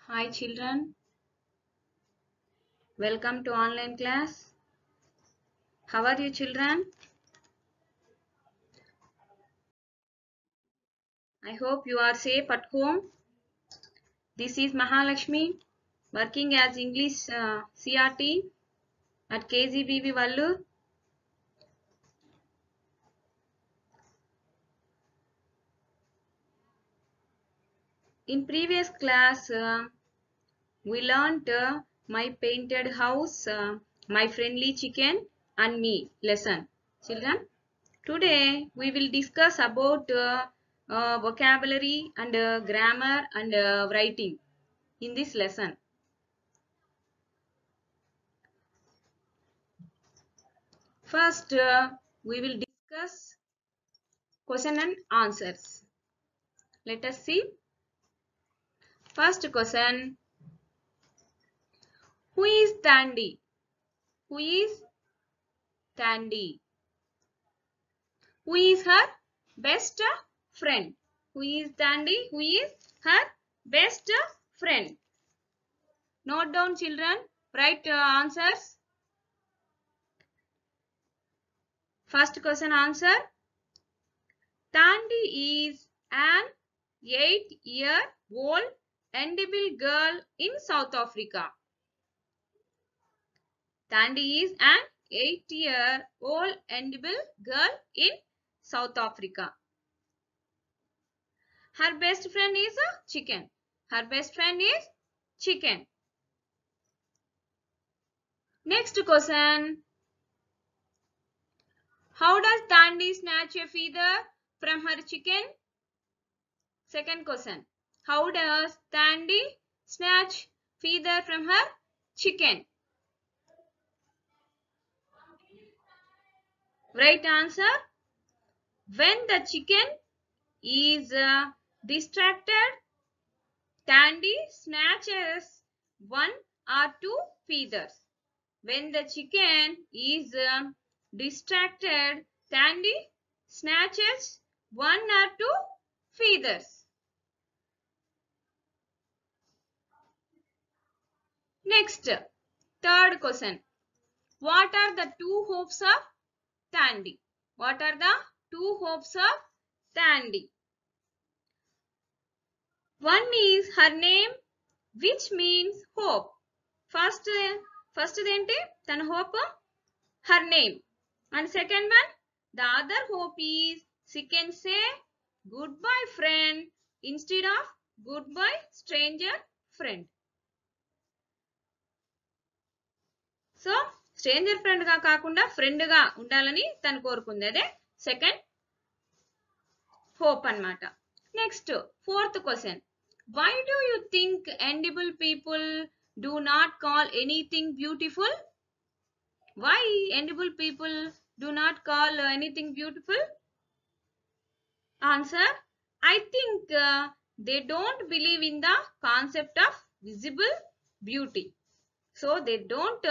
Hi children, welcome to online class. How are you children? I hope you are safe at home. This is Mahalakshmi working as English CRT at KGBB Vallur. In previous class we learnt my painted house, my friendly chicken and me lesson. Children, today we will discuss about vocabulary and grammar and writing in this lesson. First, we will discuss question and answers. Let us see. First question. Who is Tandy? Who is Tandy? Who is her best friend? Who is Tandy? Who is her best friend? Note down children. Write answers. First question answer. Tandy is an 8-year-old edible girl in South Africa. Tandy is an 8-year-old edible girl in South Africa. Her best friend is a chicken. Her best friend is chicken. Next question. How does Tandy snatch a feather from her chicken? Second question. How does Tandy snatch feather from her chicken? Right answer. When the chicken is distracted, Tandy snatches one or two feathers. When the chicken is distracted, Tandy snatches one or two feathers. Next, third question. What are the two hopes of Tandy? What are the two hopes of Tandy? One is her name, which means hope. First ఏంటి తన hope her name, and second one the other hope is she can say goodbye friend instead of goodbye stranger friend. So stranger friend గా కాకుండా friend గా ఉండాలని తను కోరుకుంది. అదే second hope అన్నమాట. Next fourth question. Why do you think edible people do not call anything beautiful? Why edible people do not call anything beautiful? Answer. I think they don't believe in the concept of visible beauty. So they don't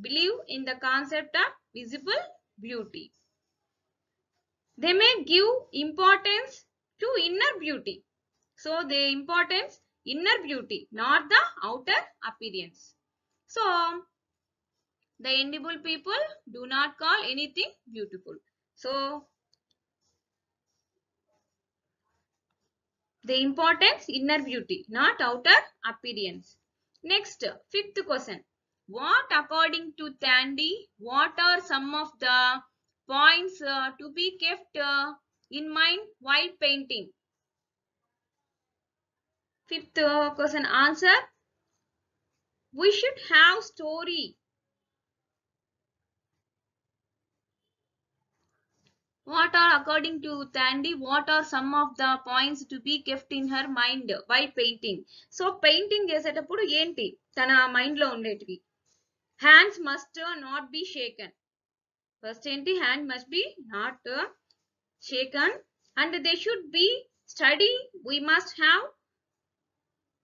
believe in the concept of visible beauty. They may give importance to inner beauty. So they importance inner beauty, not the outer appearance. So the edible people do not call anything beautiful. So the importance inner beauty, not outer appearance. Next, fifth question. What according to Tandy, what are some of the points to be kept in mind while painting? Fifth question answer. We should have story. What are according to Tandy, what are some of the points to be kept in her mind while painting? So painting చేసేటప్పుడు ఏంటి తన mind లో ఉండేటివి? Hands must not be shaken. First ఏంటి? Hand must be not shaken, and they should be steady. We must have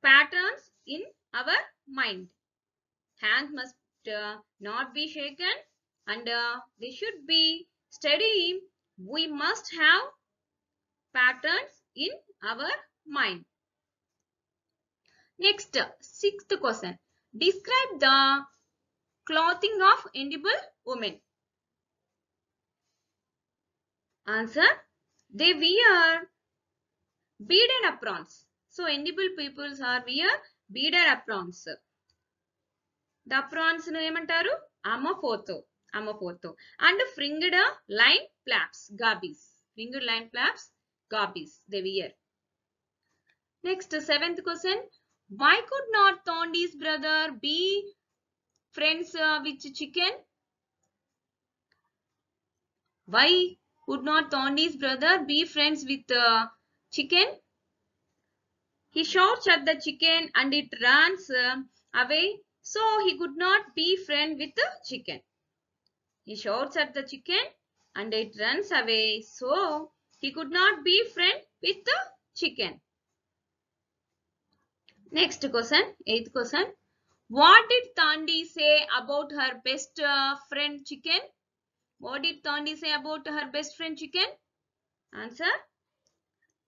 patterns in our mind. Hands must not be shaken, and they should be steady. We must have patterns in our mind. Next, sixth question. Describe the clothing of edible women. Answer. They wear beaded aprons. So, edible peoples are wear beaded aprons. The aprons nu emantaru? Amapoto. And fringed line flaps. Gabis. Fringed line flaps. Gabis. They wear. Next, seventh question. Why could not Thondi's brother be friends with chicken? Why would not Thondi's brother be friends with chicken? He shouts at the chicken and it runs away, so he could not be friend with the chicken. He shouts at the chicken and it runs away, so he could not be friend with the chicken. Next question, eighth question. What did Thandi say about her best friend chicken? What did Thandi say about her best friend chicken? Answer.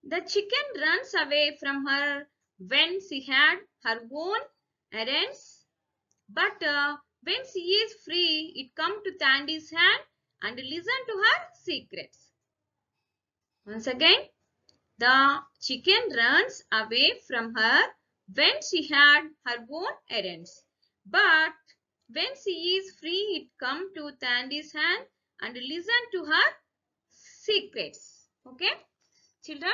The chicken runs away from her when she had her own errands, but when she is free, it comes to Thandi's hand and listen to her secrets. Once again, the chicken runs away from her when she had her own errands, but when she is free, it comes to Thandi's hand and listen to her secrets. Okay, children?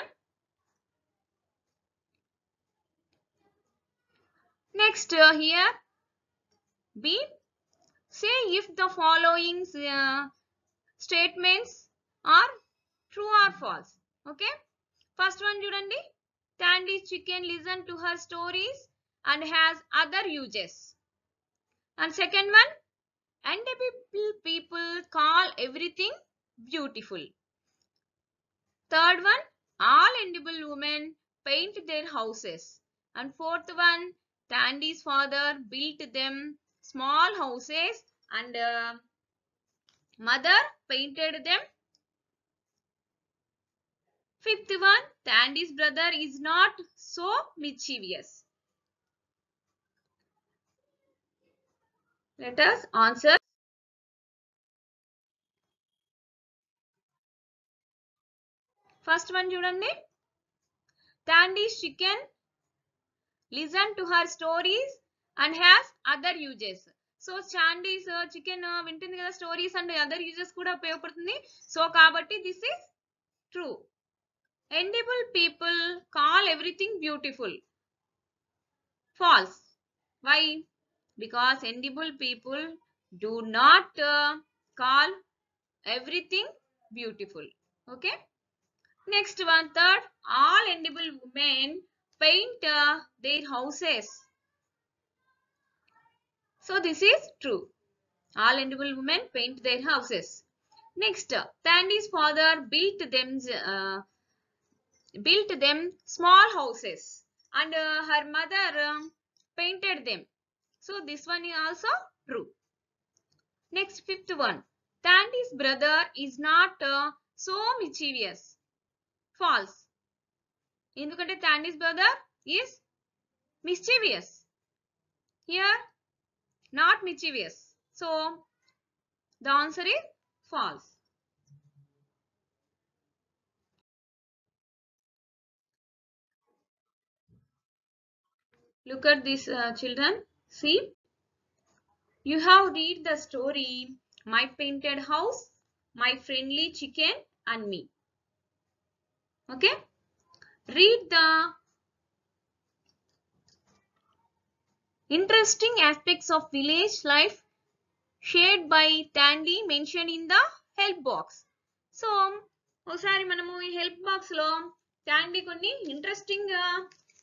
Next here, B. Say if the following statements are true or false. Okay. First one chudandi. Tandy's chicken listen to her stories and has other uses. And second one, edible people call everything beautiful. Third one, all edible women paint their houses. And fourth one, Tandy's father built them small houses and mother painted them. Fifth one, Tandy's brother is not so mischievous. Let us answer. First one chudandi. Tandy's chicken listen to her stories and has other uses. So Tandy's chicken vintundi kada stories and other uses kuda upayogapadutundi. So kabatti this is true. Edible people call everything beautiful. False. Why? Because edible people do not call everything beautiful. Okay. Next one, third, all edible women paint their houses. So this is true. All edible women paint their houses. Next, Tandy's father built them small houses and her mother painted them. So this one is also true. Next, fifth one, Tandy's brother is not so mischievous. False. ఎందుకంటే Tandy's brother is mischievous. Here, not mischievous. So, the answer is false. Look at this children. See, you have read the story My Painted House, My Friendly Chicken and Me. Okay. Read the interesting aspects of village life shared by Tandy mentioned in the help box. So, ఒకసారి మనము ఈ help box లో Tandy కొన్ని interesting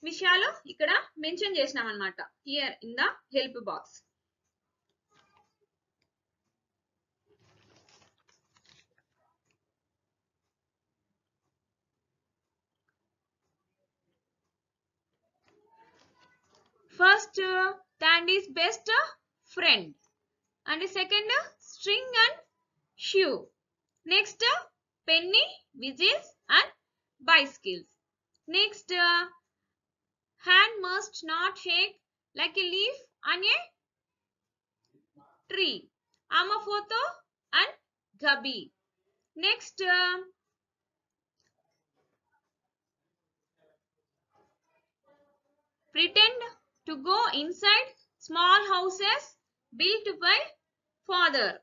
విషయాలు ఇక్కడ mention చేసినాం అన్నమాట. Here in the help box. First, Tandy's best friend. And second, string and shoe. Next, penny, whistles and bicycles. Next, hand must not shake like a leaf on a tree. Amaphoto and Gabi. Next, pretend to go inside small houses built by father.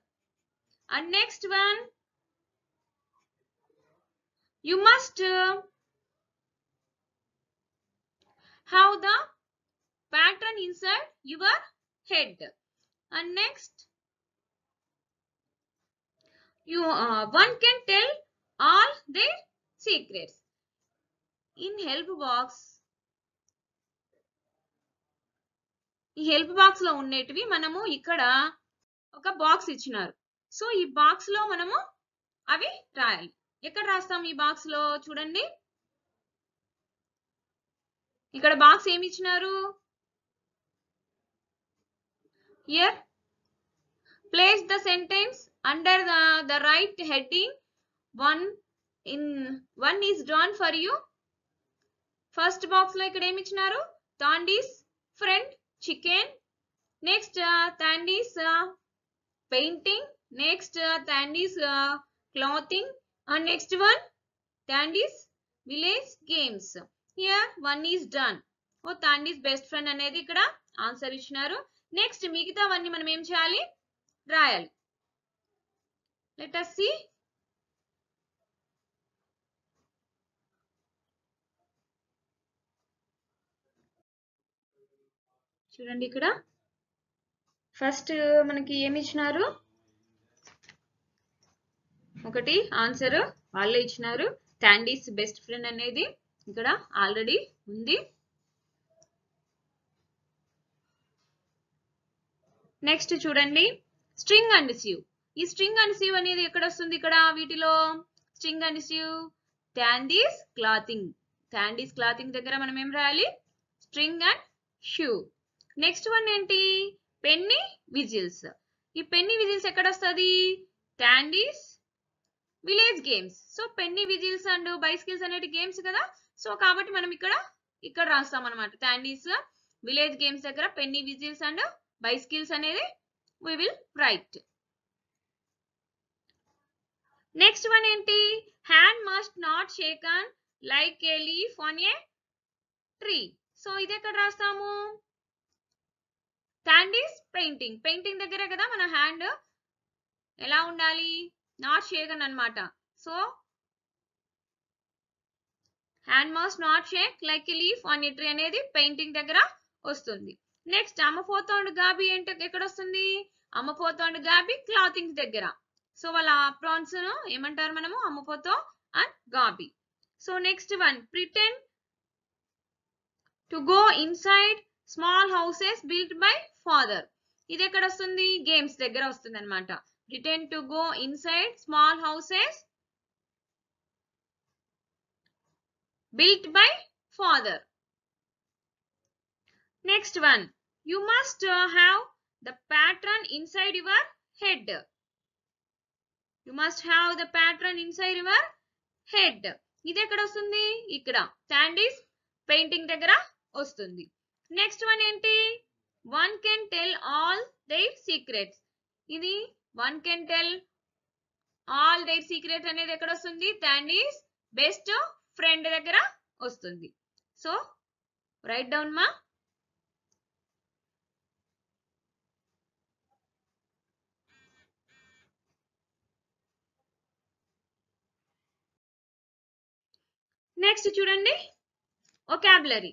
And next one, you must have the pattern inside your head. And next, one can tell all their secrets. In help box, ఈ help box లో ఉండేటివి మనము ఇక్కడ ఒక box ఇచ్చినారు. So ఈ box లో మనము అవి రాయాలి. ఎక్కడ రాస్తాం ఈ బాక్స్ లో? చూడండి, ఇక్కడ బాక్స్ ఏమి ఇచ్చినారు? Here place the sentence under the right heading. one is drawn for you. First box లో ఇక్కడ ఏమి ఇచ్చినారు? Tandy's friend chicken. Next Tandy's painting. Next Tandy's clothing. And next one Tandy's village games. Here one is done. Oh, Tandy's best friend అనేది ఇక్కడ answer ఇచ్చినారు. Next మిగతావన్నీ మనం ఏం చేయాలి? రాయాలి. Let us see. చూడండి, ఇక్కడ ఫస్ట్ మనకి ఏమి ఇచ్చినారు? ఒకటి ఆన్సర్ వాళ్ళే ఇచ్చినారు. టాండీస్ బెస్ట్ ఫ్రెండ్ అనేది ఇక్కడ ఆల్రెడీ ఉంది. నెక్స్ట్ చూడండి, స్ట్రింగ్ అండ్ సివ్. ఈ స్ట్రింగ్ అండ్ సివ్ అనేది ఎక్కడ వస్తుంది? ఇక్కడ వీటిలో string and sieve Tandy's clothing. Tandy's clothing దగ్గర మనం ఏం రాయాలి? String and shoe. Next one ఏంటి? Penny whistles. ఈ పెన్నీ విజిల్స్ ఎక్కడ వస్తుంది? Tandy's village games. So penny whistles and bicycles అనేటి గేమ్స్ కదా. సో కాబట్టి మనం ఇక్కడ రాస్తాం అనమాట. టాండీస్ విలేజ్ గేమ్స్ దగ్గర పెన్నీ విజిల్స్ అండ్ బైసికల్స్ అనేది we will write. Next one ఏంటి? Hand must not shaken like a leaf on a tree. So ఇది ఎక్కడ రాస్తాము? టాండీస్ పెయింటింగ్. పెయింటింగ్ దగ్గర కదా మన హ్యాండ్ ఎలా ఉండాలి? నాట్ షేకన్ అన్నమాట. So hand must not shake like a leaf on a tree అనేది పెయింటింగ్ దగ్గర వస్తుంది. నెక్స్ట్ అమ్మపోతో అండ్ గాబి ఏంటి ఎక్కడ వస్తుంది? అమ్మపోతో అండ్ గాబి క్లాతింగ్ దగ్గర. సో వాళ్ళ ప్రాన్స్ ఏమంటారు మనము? అమ్మపోతో అండ్ గాబి. So next one pretend to go inside small houses built by father. ఇది ఎక్కడ వస్తుంది? గేమ్స్ దగ్గర వస్తుంది అనమాట. Pretend to go inside small houses built by father. Next one, you must have the pattern inside your head. You must have the pattern inside your head. ఇది ఎక్కడ వస్తుంది? ఇక్కడ టాండీస్ పెయింటింగ్ దగ్గర వస్తుంది. నెక్స్ట్ వన్ ఏంటి? one can tell all their secrets. ఇది one can tell all their secrets అనేది ఎక్కడ వస్తుంది? టాండీస్ బెస్ట్ ఫ్రెండ్ దగ్గర వస్తుంది. సో రైట్ డౌన్ మా. నెక్స్ట్ చూడండి, వొకాబులరీ.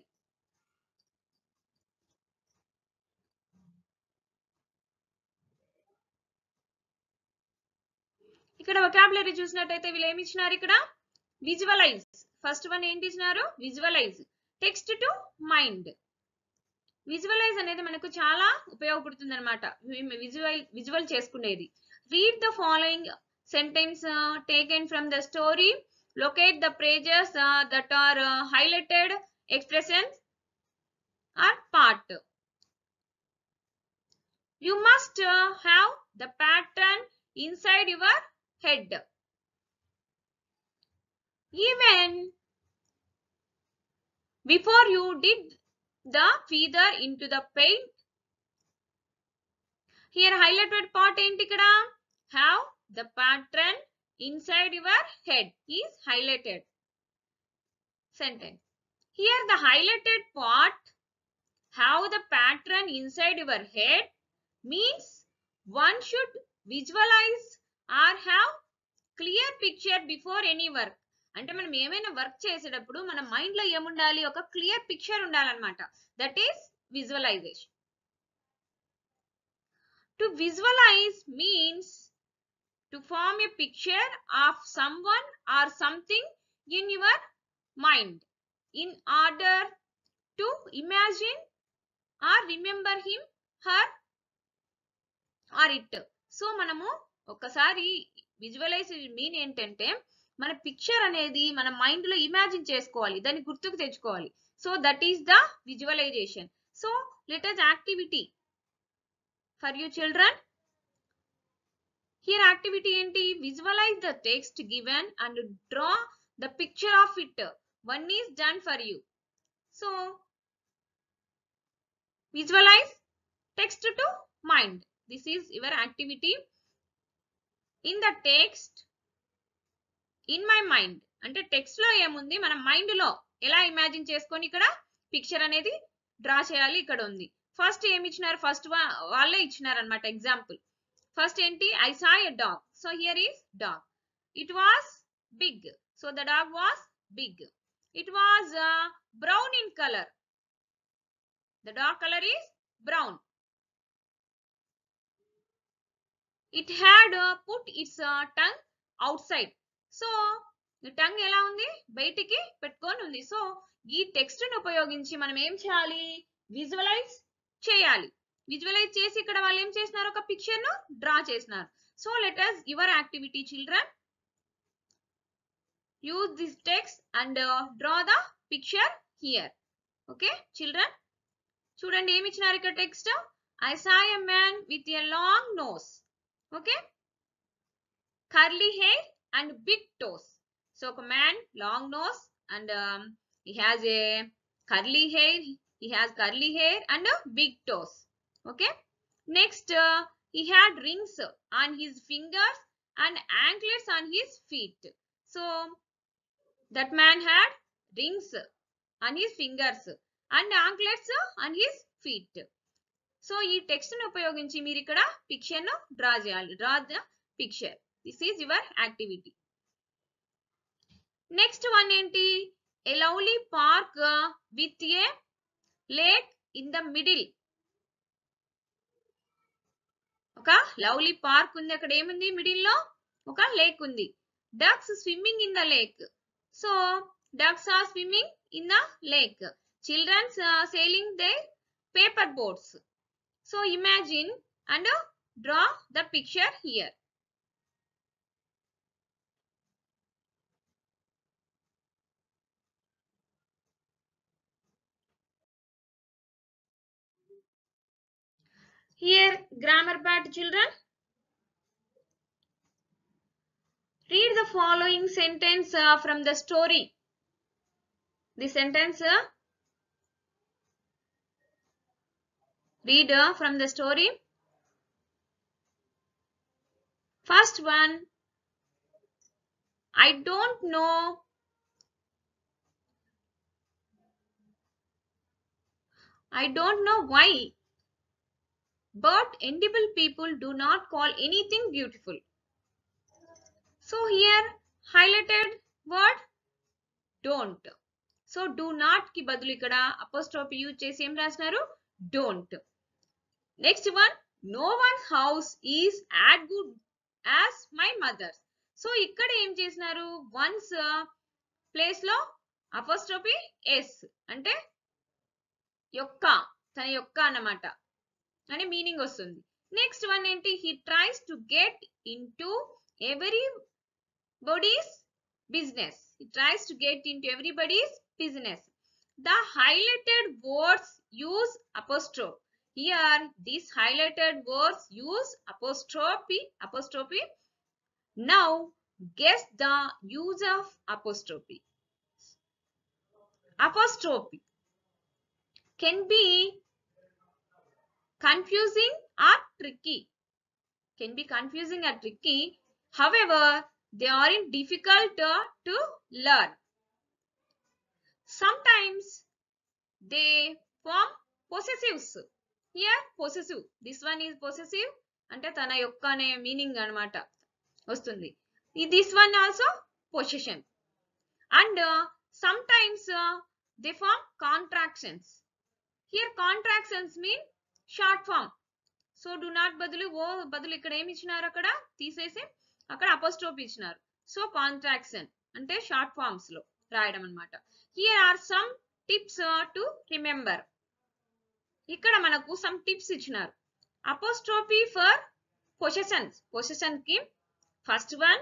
ఇక్కడ వొకాబులరీ చూసినట్టయితే వీళ్ళు ఏమి ఇచ్చినారు? ఇక్కడ విజువలైజ్. ఫస్ట్ వన్ ఏంటి ఇచ్చినారు? Visualize. Text to mind. Visualize అనేది మనకు చాలా ఉపయోగపడుతుంది అనమాట. విజువల్ చేసుకునేది. Read the following sentence taken from the story. Locate the pages that are highlighted expressions are part. You must have the pattern inside your head. Even before you did the feather into the paint. Here highlighted part enti ikkada, have the pattern inside your head is highlighted sentence. Here the highlighted part, have the pattern inside your head, means one should visualize or have clear picture before any work. అంటే మనం ఏమైనా work చేసేటప్పుడు మన mind లో ఏముండాలి, ఒక clear picture ఉండాలన్నమాట. That is visualization. To visualize means to form a picture of someone or something in your mind in order to imagine or remember him, her or it. So మనము ఒకసారి visualisation mean ఏంటంటే మన picture అనేది మన mind లో imagine చేసుకోవాలి, దాన్ని గుర్తుకు తెచ్చుకోవాలి. So that is the visualization. So let us activity for you children. Here activity enti, visualize the text given and draw the picture of it. One is done for you. So visualize text to mind. This is your activity. In the text, in my mind, అంటే text లో ఏముంది, మన mind లో ఎలా imagine చేసుకొని ఇక్కడ picture అనేది draw చేయాలి ఇక్కడ ఉంది. ఫస్ట్ ఏమి ఇచ్చినారు, ఫస్ట్ వాళ్ళే ఇచ్చినారు అన్నమాట example. First enti, I saw a dog. So here is dog. It was big. So the dog was big. It was brown in color. The dog color is brown. It had put its tongue outside. So the tongue ఎలా ఉంది, బయటికి పెట్టుకొని ఉంది. So ఈ text ను ఉపయోగించి మనం ఏం చేయాలి, విజువలైజ్ చేయాలి. విజువలైజ్ చేసి ఇక్కడ వాళ్ళు ఏం చేసినారు, ఒక పిక్చర్ ను డ్రా చేసినారు. So let us your activity children, use this text and draw the picture here. Okay children, చూడండి ఏమి ఇచ్చినారు ఇక్కడ text. I saw a man with a long nose. Okay, curly hair and big toes. So ఒక man long nose and he has a curly hair, he has curly hair and big toes. Okay, next he had rings on his fingers and anklets on his feet. So that man had rings on his fingers and anklets on his feet. So ఈ text ను ఉపయోగించి మీరు ఇక్కడ picture ను draw చేయాలి. Draw the picture. This is your activity. Next one ఏంటి, a lovely park with a lake in the middle. ఒక lovely park ఉంది, అక్కడ ఏముంది, మిడిల్ లో ఒక లేక్ ఉంది. Ducks swimming in the lake. So ducks are swimming in the lake. Children's sailing their paper boats. So imagine and draw the picture here. Here grammar part children. Read the following sentence from the story. The sentence read from the story. First one, I don't know why, but edible people do not call anything beautiful. So here highlighted word don't. So do not ki badulu ikkada apostrophe use chesi em rasnaru, don't. Next one, no one's house is as good as my mother's. So ikkada em chesinaru, one's place lo apostrophe s ante yokka, tana yokka annamata ane meaning ostundi. Next one enti, he tries to get into everybody's business. He tries to get into everybody's business. The highlighted words use apostrophe. Here these highlighted words use apostrophe. Now guess the use of apostrophe. can be confusing or tricky. Can be confusing or tricky. However, they aren't difficult to learn. Sometimes they form possessives. Here possessive. This one is possessive. అంటే తన యొక్క అనే meaning అన్నమాట వస్తుంది. This one also possession. And sometimes they form contractions. Here contractions mean short form. So do not బదులు ఓ బదులు ఇక్కడ ఏమి ఇచ్చినారు అక్కడ తీసేసి అక్కడ అపోస్ట్రోఫీ ఇచ్చినారు. సో కాంట్రాక్షన్ అంటే షార్ట్ ఫార్మ్స్ లో రాయడం అన్నమాట. Here are some tips to remember. ఇక్కడ మనకు some tips ఇచ్చినారు. Apostrophe for possessions. Possession కి first one,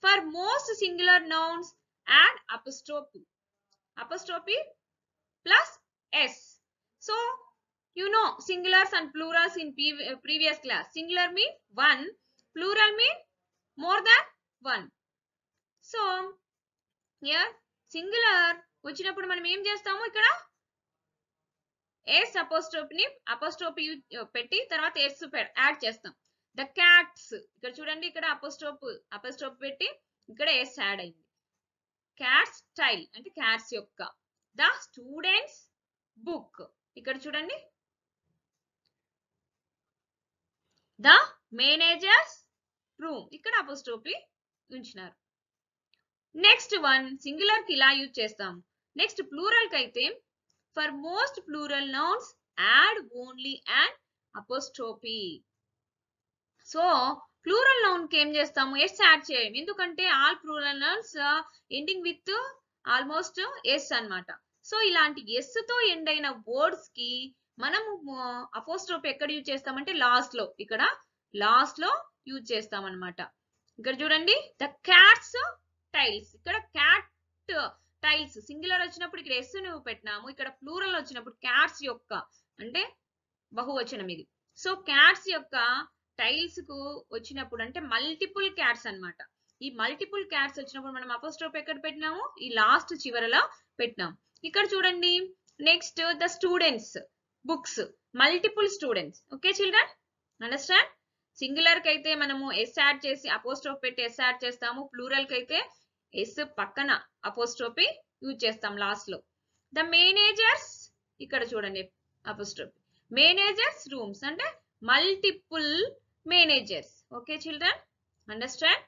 for most singular nouns add apostrophe. Apostrophe plus s. So you know singulars and plurals in previous class. Singular mean one, plural mean more than one. So here singular వచ్చినప్పుడు మనం ఏం చేస్తాము ఇక్కడ s apostrophe పెట్టి తర్వాత s add చేస్తాం. The cats ఇక్కడ చూడండి ఇక్కడ అపోస్ట్రోఫీ పెట్టి ఇక్కడ s యాడ్ అయింది. క్యాట్స్ స్టైల్ అంటే క్యాట్స్ యొక్క. ద స్టూడెంట్స్ బుక్ ఇక్కడ చూడండి. ద మేనేజర్స్ రూమ్ ఇక్కడ అపోస్ట్రోఫీ ఉంచినారు. నెక్స్ట్ వన్ సింగులర్ కి ఇలా యూజ్ చేస్తాం. నెక్స్ట్ ప్లూరల్ కి అయితే for most plural nouns add only and apostrophe. So plural noun కి ఏం చేస్తాము ఎస్ యాడ్ చేయం. ఎందుకంటే all plural nouns ending with almost S అన్నమాట. సో ఇలాంటి ఎస్ తో ఎండ్ అయిన వర్డ్స్ కి మనము అపోస్ట్రోఫీ ఎక్కడ యూజ్ చేస్తామంటే లాస్ట్ లో, ఇక్కడ లాస్ట్ లో యూజ్ చేస్తాం అన్నమాట. ఇక్కడ చూడండి ద క్యాట్స్ టైల్స్ ఇక్కడ క్యాట్ టైల్స్ సింగులర్ వచ్చినప్పుడు ఇక్కడ ఎస్ నువ్వు పెట్టినాము. ఇక్కడ ప్లూరల్ వచ్చినప్పుడు క్యాట్స్ యొక్క అంటే బహువచనం ఇది. సో క్యాట్స్ యొక్క టైల్స్ కు వచ్చినప్పుడు అంటే మల్టిపుల్ క్యాట్స్ అన్నమాట. ఈ మల్టిపుల్ క్యాట్స్ వచ్చినప్పుడు మనం అపోస్ట్రోఫీ ఎక్కడ పెట్టినాము ఈ లాస్ట్ చివరలో పెట్టినాము. ఇక్కడ చూడండి next the students books multiple students. Okay children understand. Singular కి అయితే మనము ఎస్ యాడ్ చేసి అపోస్ట్రోఫీ పెట్టి ఎస్ యాడ్ చేస్తాము. ప్లూరల్ కి అయితే ఎస్ పక్కన అపోస్ట్రోఫీ యూజ్ చేస్తాం లాస్ట్ లో. ద మేనేజర్స్ ఇక్కడ చూడండి అపోస్ట్రోఫీ. మేనేజర్స్ రూమ్స్ అంటే multiple managers. Okay children understand.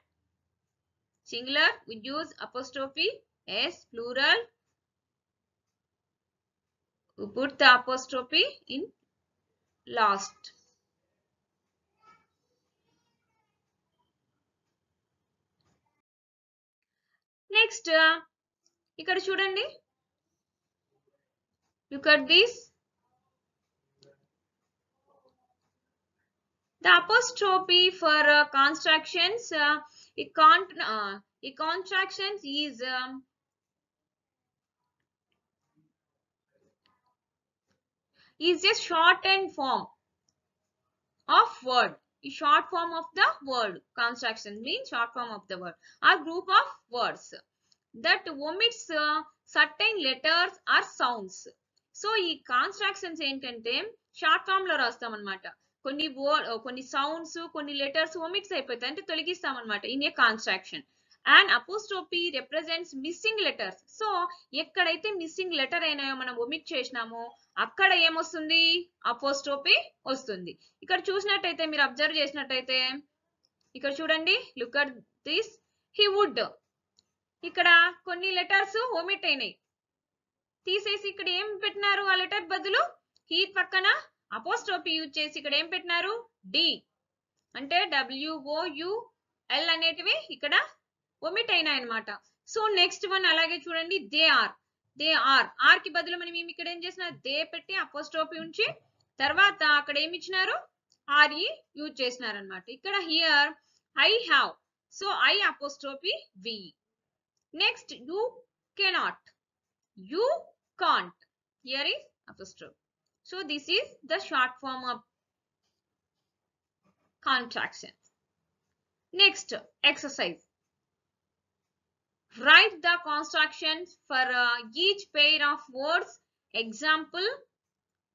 Singular we use apostrophe s, plural we put the apostrophe in last. Next ఇక్కడ చూడండి look at this. The apostrophe for constructions contractions is a shortened form of word. Short form of the word. Construction means short form of the word or group of words that omits certain letters or sounds. So ఈ constructions ఏంటంటే short form లో రాస్తాం అన్నమాట. కొన్ని sounds కొన్ని letters ఒమిట్స్ అయిపోతాయి అంటే తొలగిస్తాం అన్నమాట in a construction. And apostrophe represents missing letters. So ఎక్కడైతే మిస్సింగ్ లెటర్ అయినాయో మనం ఒమిట్ చేసినామో అక్కడ ఏమొస్తుంది అపోస్ట్రోఫీ వస్తుంది. ఇక్కడ చూసినట్టయితే మీరు అబ్జర్వ్ చేసినట్టయితే ఇక్కడ చూడండి look at this he would. ఇక్కడ కొన్ని లెటర్స్ ఒమిట్ అయినాయి తీసేసి ఇక్కడ ఏం పెట్టినారు ఆ లెటర్ బదులు హీ పక్కన అపోస్ట్రోఫీ యూజ్ చేసి ఇక్కడ ఏం పెట్టినారు డి అంటే WOUL అనేటివి ఇక్కడ ఒమిట్ అయినాయి అన్నమాట. సో నెక్స్ట్ వన్ అలాగే చూడండి దే ఆర్ ఆర్ కి బదులు మనం ఇక్కడ ఏం చేసిన దే పెట్టి అపోస్ట్రోఫీ ఉంచి తర్వాత అక్కడ ఏమి ఇచ్చినారు RE యూజ్ చేసినారు అన్నమాట. ఇక్కడ here I have so I apostrophe V. Next you cannot you can't here is apostrophe. So this is the short form of contraction. Next exercise. Write the constructions for each pair of words. Example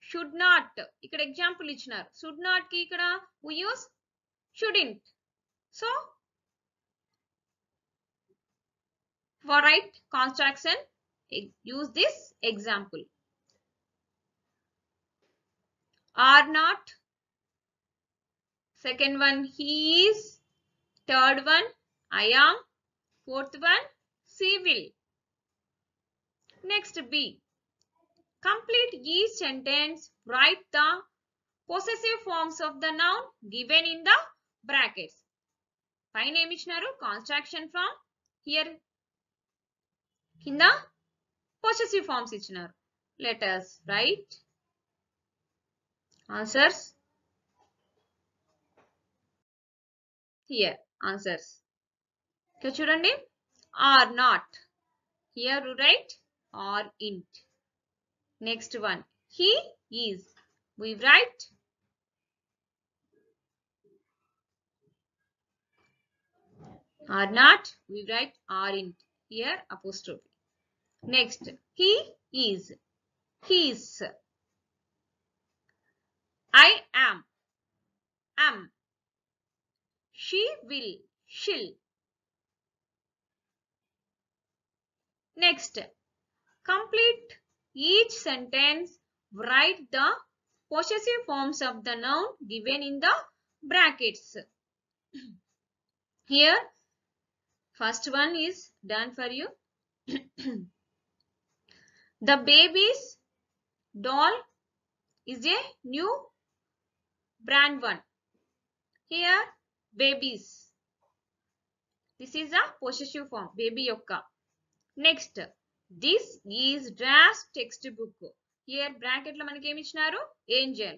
should not ఇక్కడ example ఇచ్చినారు. Should not కి ఇక్కడ we use shouldn't. So for right construction use this example. Are not, second one he is, third one I am, fourth one she will. Next B. Complete each sentence. Write the possessive forms of the noun given in the brackets. పైన ఏమి ఇచ్చినారు? construction from. Here కింద possessive forms ఇచ్చినారు. Let us write answers. Here answers. ఇక్కడ చూడండి. Are not. Here we write are int. Next one. He is. We write are not. We write are int. Here apostrophe. Next. He is. His. I am. Am. She will. She'll. Next. Complete each sentence. Write the possessive forms of the noun given in the brackets. Here, first one is done for you. The baby's doll is a new brand one. Here, babies. This is a possessive form. Baby yokka. Next, this is dash textbook. Here bracket లో మనకి ఏమి ఇచ్చినారు? Angel.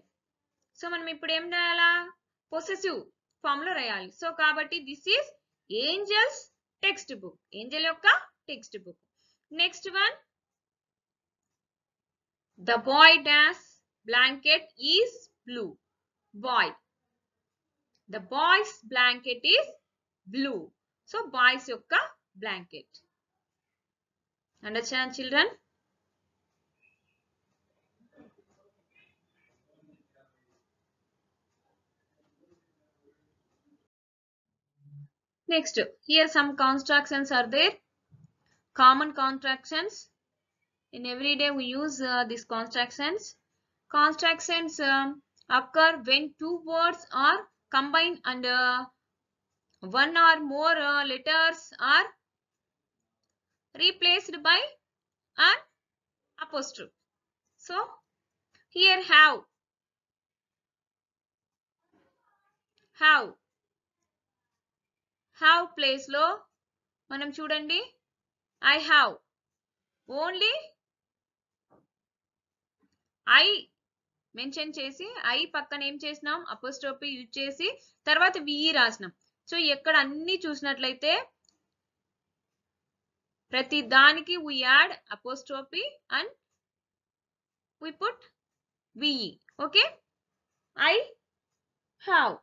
So మనం ఇప్పుడు ఏం రాయాలా? Possessive form లో రాయాలి. So కాబట్టి this is Angel's textbook. Angel యొక్క textbook. Next one, the boy dash blanket is blue. Boy. The boy's blanket is blue. So boy's యొక్క blanket. Understand, children? Next, here some constructions are there. Common constructions. In every day we use these constructions. Constructions occur when two words are combined and one or more letters are replaced by an apostrophe. So here have place లో మనం చూడండి I have only I mention చేసి I పక్కన ఏం చేసినాం? Apostrophe use చేసి తర్వాత VE రాసినాం. So ఎక్కడ అన్ని చూసినట్లయితే ప్రతి దానికి we add apostrophe and we put VE. Okay? I have.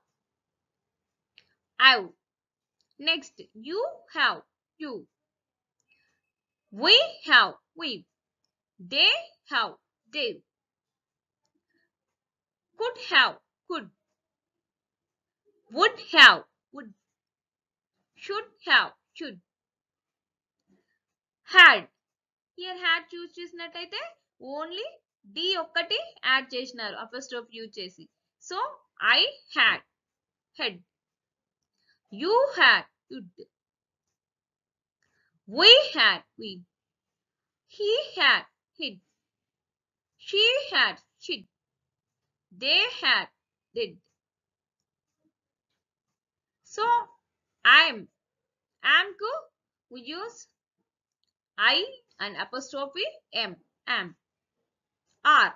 I've. Next, you have. You. We have. We. They have. They. Could have. Could. Would have. Would. Should have. Should. Had. Here had choose చేసినట్టయితే only D ఒక్కటి add చేసినారు apostrophe use చేసి. So I had. Had. You had. Would. We had. We. He had. Hid. She had. Shid. They had. Did. So am ku we use I and apostrophe M. Am. Are.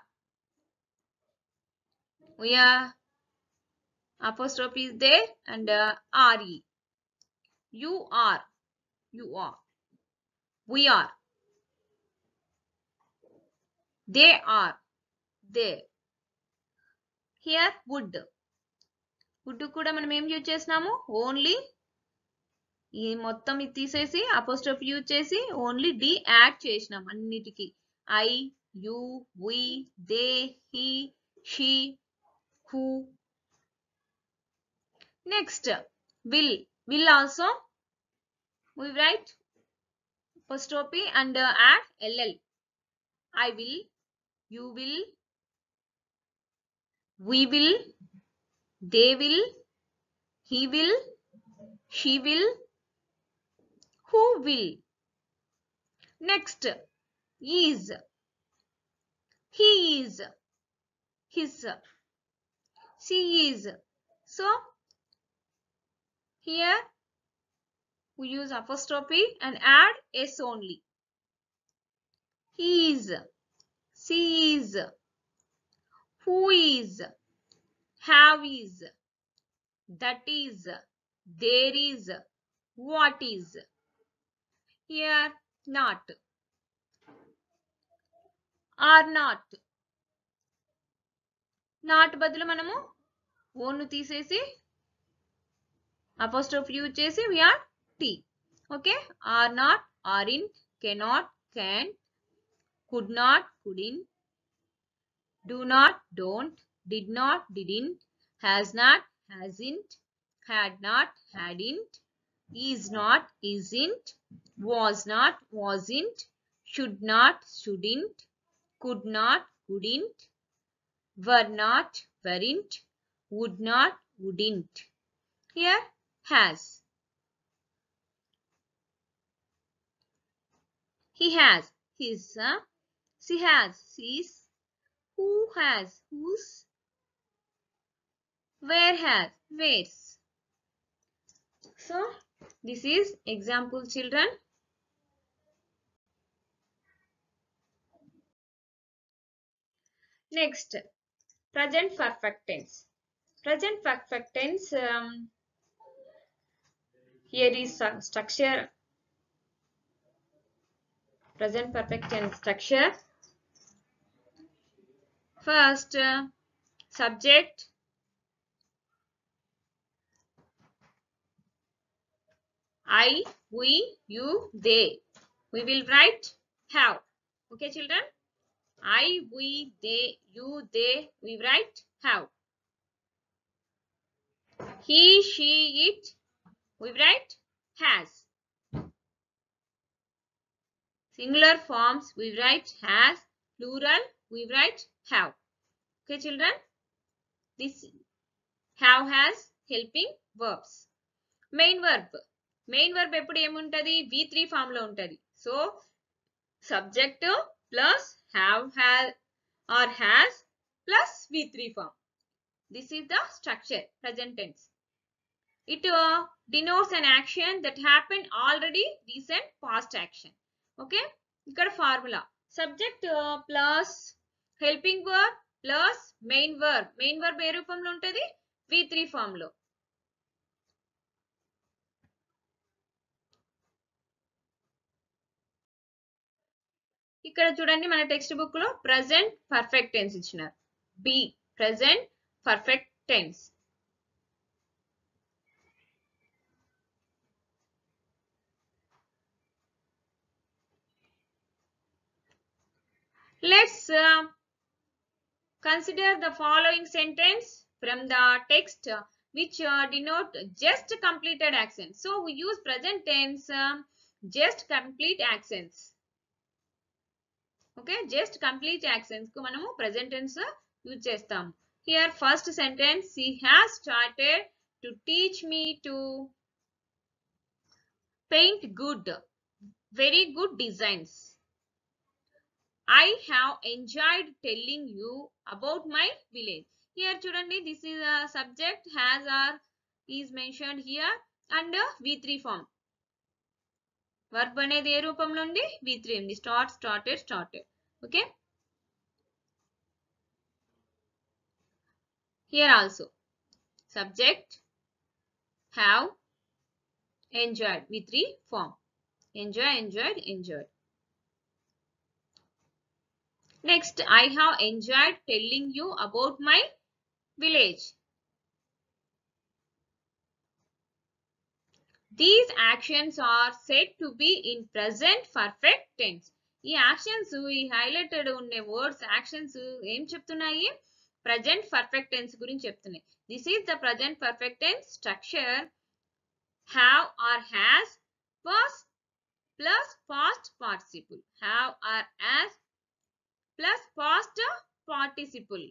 We are apostrophe is there and RE. You are. You are. We are. They are. They. Here would. Would కూడా మనం ఏం use చేసినాము? Only ఈ మొత్తం ఇది తీసేసి apostrophe use చేసి only D add చేసినాం అన్నిటికీ. I, you, we, they, he, she, who. Next, will. Will also we write apostrophe and add ll. I will, you will, we will, they will, he will, she will, who will. Next, is. He is, his, she is. So here we use apostrophe and add s only. He is, she is, who is, have is, that is, there is, what is. Here not, are not. Not బదులు మనము ఓన్ను తీసేసి apostrophe use చేసి we are t. Okay, are not, aren't, cannot, can't, could not, couldn't, do not, don't, did not, didn't, has not, hasn't, had not, hadn't, is not, isn't, was not, wasn't, should not, shouldn't, could not, couldn't, were not, weren't, would not, wouldn't. Here has. He has his. She has she's. Who has whose. Where has where's. So this is example, children. Next, present perfect tense. Present perfect tense, here is structure. Present perfect tense structure. First, subject, I, we, you, they. We will write have. Okay, children. I, we, they, you, they. We write have. He, she, it. We write has. Singular forms we write has. Plural we write have. Okay, children. This have has helping verbs. Main verb. Main verb ఎప్పుడు ఏముంటది V3 form లో ఉంటది. So subject plus have or has plus V3 form. This is the structure, present tense. It denotes an action that happened already, recent, past action. Okay, ఇక్కడ formula subject plus helping verb plus main verb. Main verb ఏ రూపంలో ఉంటది V3 form లో. ఇక్కడ చూడండి మన textbook లో present perfect tense ఇచ్చినారు. B present perfect tense. Let's consider the following sentence from the text which denote just completed actions. So we use present tense, just complete actions. Okay, just complete actions ku manamu present tense use chestam. Here first sentence, she has started to teach me to paint good, very good designs. I have enjoyed telling you about my village. Here chudandi, this is a subject has or is mentioned here and V3 form. Verb అనేది ఏ రూపంలో ఉంది V3 ఉంది. Start, started, started. Okay. Here also subject have enjoyed V3 form. Enjoy, enjoyed, enjoyed. Next, I have enjoyed telling you about my village. These actions are said to be in present perfect tense. ఈ actions ఈ highlighted ఉండే words actions ఏం చెప్తున్నాయి present perfect tense గురించి చెప్తున్నాయి this is the present perfect tense structure have or has was plus past participle have or has plus past participle.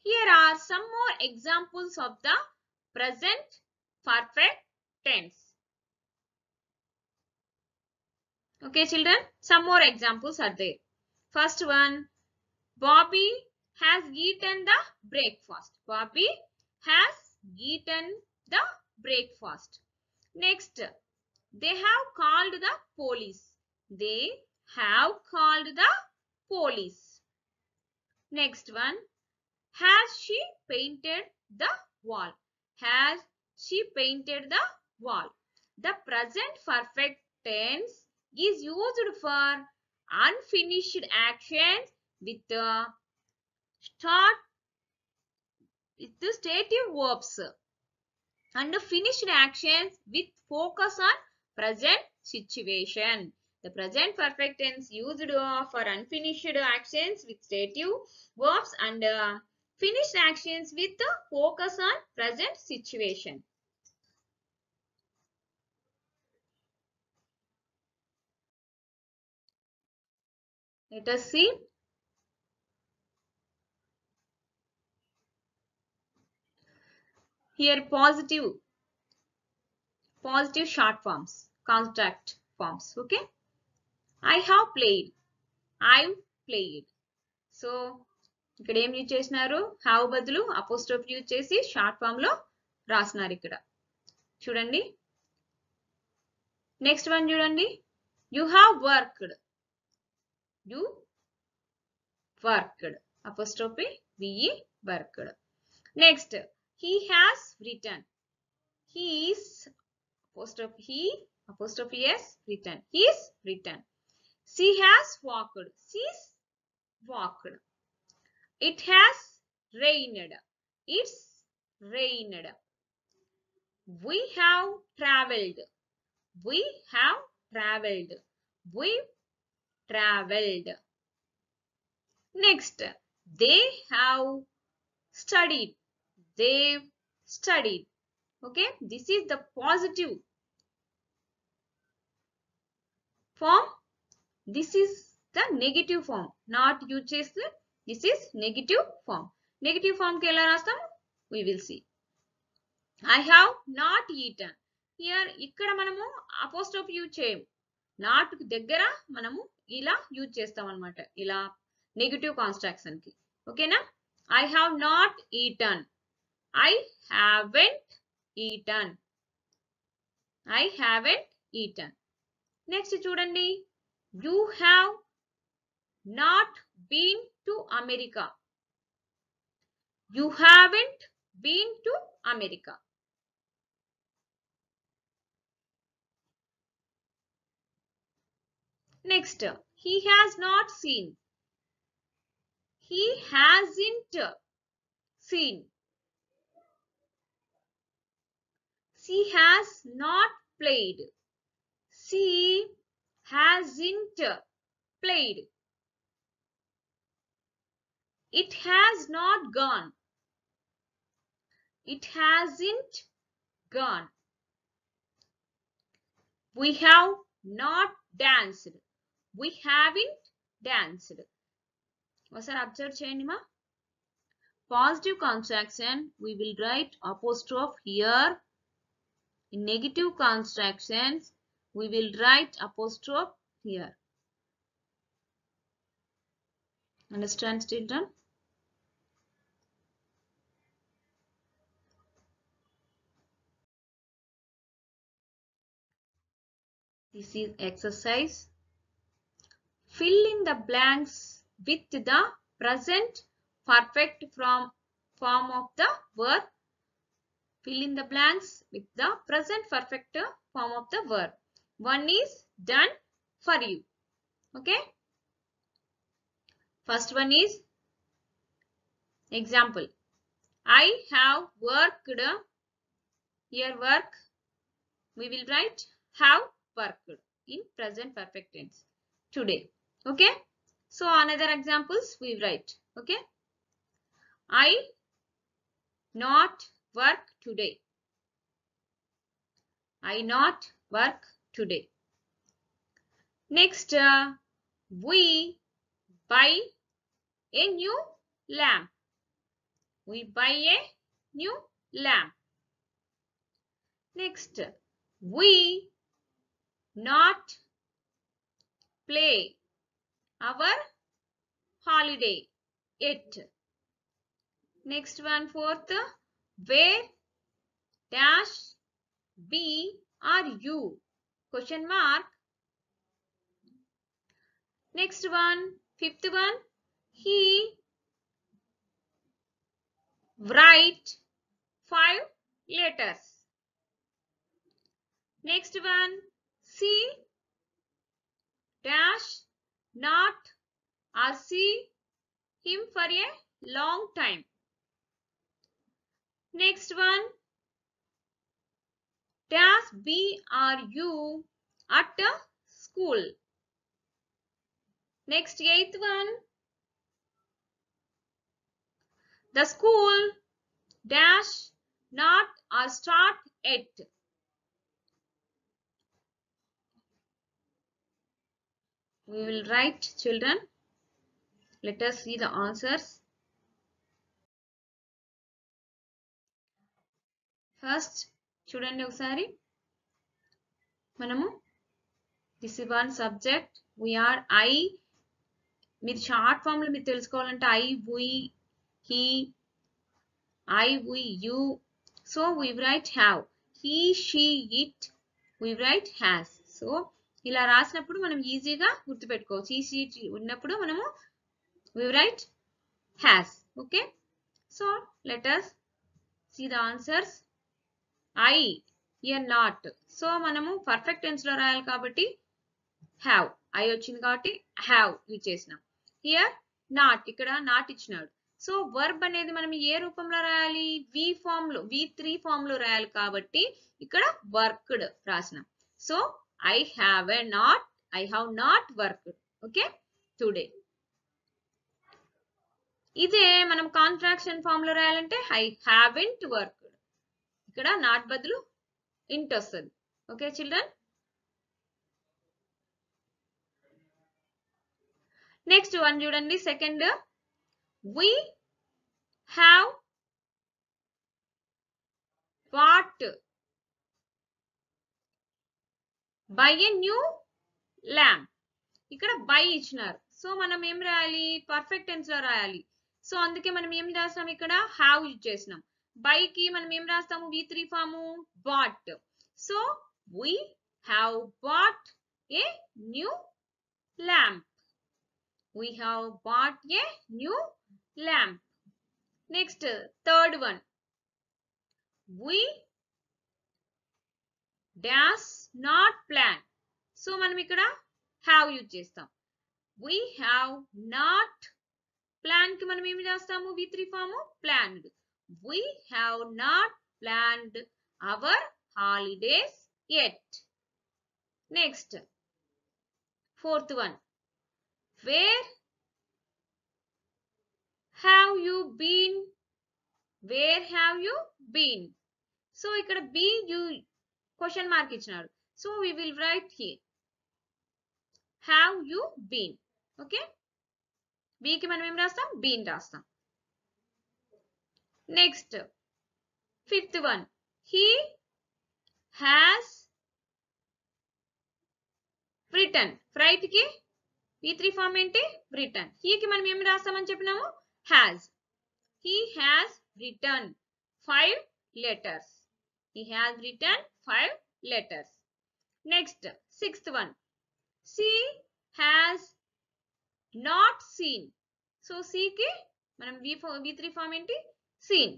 Here are some more examples of the present perfect tense. Okay children, some more examples are there. First one, Bobby has eaten the breakfast. Bobby has eaten the breakfast. Next, they have called the police. They have called the police. Next one, has she painted the wall? Has she painted the wall? The present perfect tense is used for unfinished actions with the stative verbs and finished actions with focus on present situation. The present perfect tense used for unfinished actions with stative verbs and finished actions with focus on present situation. Let us see. Here positive short forms, contract forms. Okay. I have played. I've played. So ఇక్కడ ఏం use చేసినారు have బదులు apostrophe use చేసి short form లో రాసినారు ఇక్కడ చూడండి next one చూడండి you have worked you worked apostrophe VE worked next he has written he's apostrophe s written he's written she has walked she's walked it has rained it's rained we have traveled we have traveled we've traveled next they have studied they've studied okay this is the positive form this is the negative form not you chase this is negative form ki ela rastam we will see I have not eaten here ikkada manamu apostrophe use cheyam not daggara manamu ila use chestam anamata ila negative construction ki okay na I have not eaten I haven't eaten I haven't eaten next chudandi you have not been to America you haven't been to America next he has not seen he hasn't seen she has not played she hasn't played it has not gone it hasn't gone we have not danced we haven't danced ఒకసారి observe చేయండి మా positive construction we will write apostrophe here in negative constructions we will write apostrophe here understand children this is exercise fill in the blanks with the present perfect form of the verb fill in the blanks with the present perfect form of the verb one is done for you okay first one is example I have worked here work we will write have worked in present perfect tense. Today. Okay. So another examples we write. Okay. I not work today. I not work today. Next, we buy a new lamp. We buy a new lamp. Next, we not play our holiday yet. Next one, fourth, where dash be are you? Question mark. Next one, fifth one, he write 5 letters. Next one, see dash not or see him for a long time. Next one, dash be are you at school. Next, eighth one, the school dash not or start yet. We will write, children. Let us see the answers. First, చూడండి ఒకసారి మనము this is one subject. We are I. మీరు short form లో మీరు తెలుసుకోవాలంటే I, we, he, I, we, you. So we write have. He, she, it. We write has. So ఇలా రాసినప్పుడు మనం ఈజీగా గుర్తుపెట్టుకోవచ్చు. ఈ షీట్ ఉన్నప్పుడు మనము we write has. Okay. So let us see the answers. I, here not. So మనము perfect tense లో రాయాలి కాబట్టి have. I వచ్చింది కాబట్టి have యూజ్ చేసినాం. హియర్ నాట్, ఇక్కడ నాట్ ఇచ్చినాడు. సో వర్బ్ అనేది మనం ఏ రూపంలో రాయాలి? V3 ఫామ్ లో రాయాలి కాబట్టి ఇక్కడ వర్క్డ్ రాసినాం. So I have not worked. Okay, today. ఇదే మనం కాంట్రాక్షన్ ఫామ్ లో రాయాలంటే I haven't worked. ఇక్కడ నాట్ బదులు ఇంట్ వస్తుంది. Okay children. నెక్స్ట్ వన్ చూడండి, second. We have bought buy a new lamp. ఇక్కడ బై ఇచ్చినారు. సో మనం ఏం రాయాలి? పర్ఫెక్ట్ టెన్స్ లో రాయాలి. సో అందుకే మనం ఏం రాస్తాం? ఇక్కడ హ్యావ్ యూజ్ చేసినాం. బై కి మనం ఏం రాస్తాము? V3 form bought. సో we have bought a new lamp. We have bought a new lamp. Next, third one. We dash not plan. So మనం ఇక్కడ have యూజ్ చేస్తాం. We have not plan కి మనం ఏమి చేస్తాము? V3 form planned. We have not planned our holidays yet. Next, fourth one. Where have you been? Where have you been? So ఇక్కడ be you question mark ఇచ్చినాడు. So we will write here have you been. Okay, B కి మనం ఏం రాస్తాం? been రాస్తాం. Next, fifth one. He has written. Right కి V3 form ఏంటి? written. He కి మనం ఏం రాస్తామని చెప్పినాము? has. He has written 5 letters. He has written 5 letters. Next, sixth one. She has not seen. So C కి మనం V3 ఫామ్ ఏంటి? seen.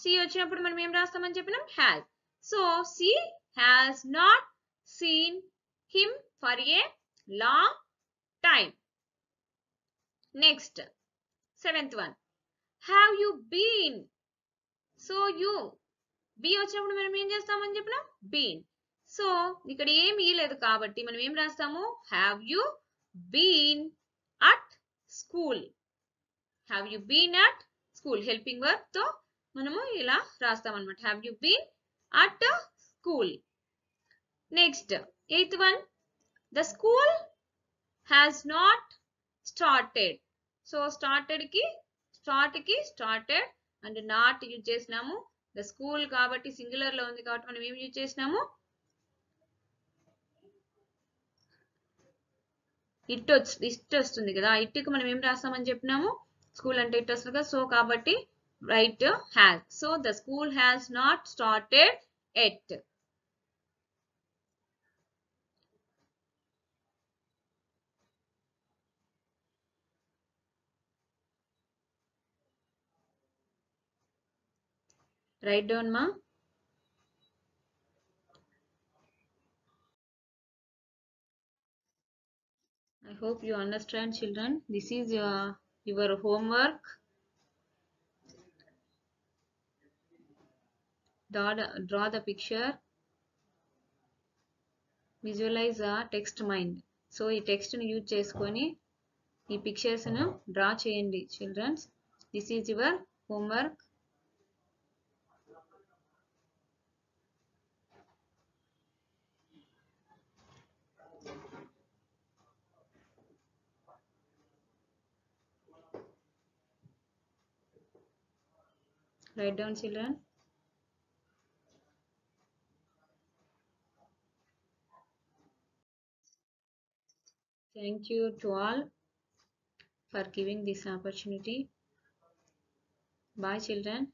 C వచ్చినప్పుడు మనం ఏం రాస్తామని చెప్పినాం? has. So she has not seen him for a long time. Next, seventh one. Have you been? So you B వచ్చినప్పుడు మనం ఏం చేస్తామని చెప్పినాం? been. సో ఇక్కడ ఏమి ఇయ్యలేదు కాబట్టి మనం ఏం రాస్తాము? Have you been at school. Have you been at school helping verb తో మనము ఇలా రాస్తాం అన్నమాట. Have you been at school. Next 8th one, the school has not started. సో started కి started అండ్ నాట్ యూజ్ చేసినాము. ద స్కూల్ కాబట్టి singular లో ఉంది కాబట్టి మనం ఏం యూజ్ చేసినాము? ఇట్ వస్తుంది కదా, ఇట్కి మనం ఏం రాస్తామని చెప్పినాము? స్కూల్ అంటే ఇట్ వస్తుంది కదా, సో కాబట్టి right has. So the school has not started at. Write down, ma. I hope you understand, children. This is your homework. Draw the picture. Visualize a text mind. So ఈ text ని use చేసుకొని ఈ pictures ను draw చేయండి children's. This is your homework. Write down, children. Thank you to all for giving this opportunity. Bye, children.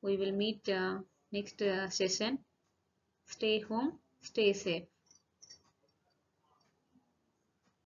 We will meet next session. Stay home, stay safe.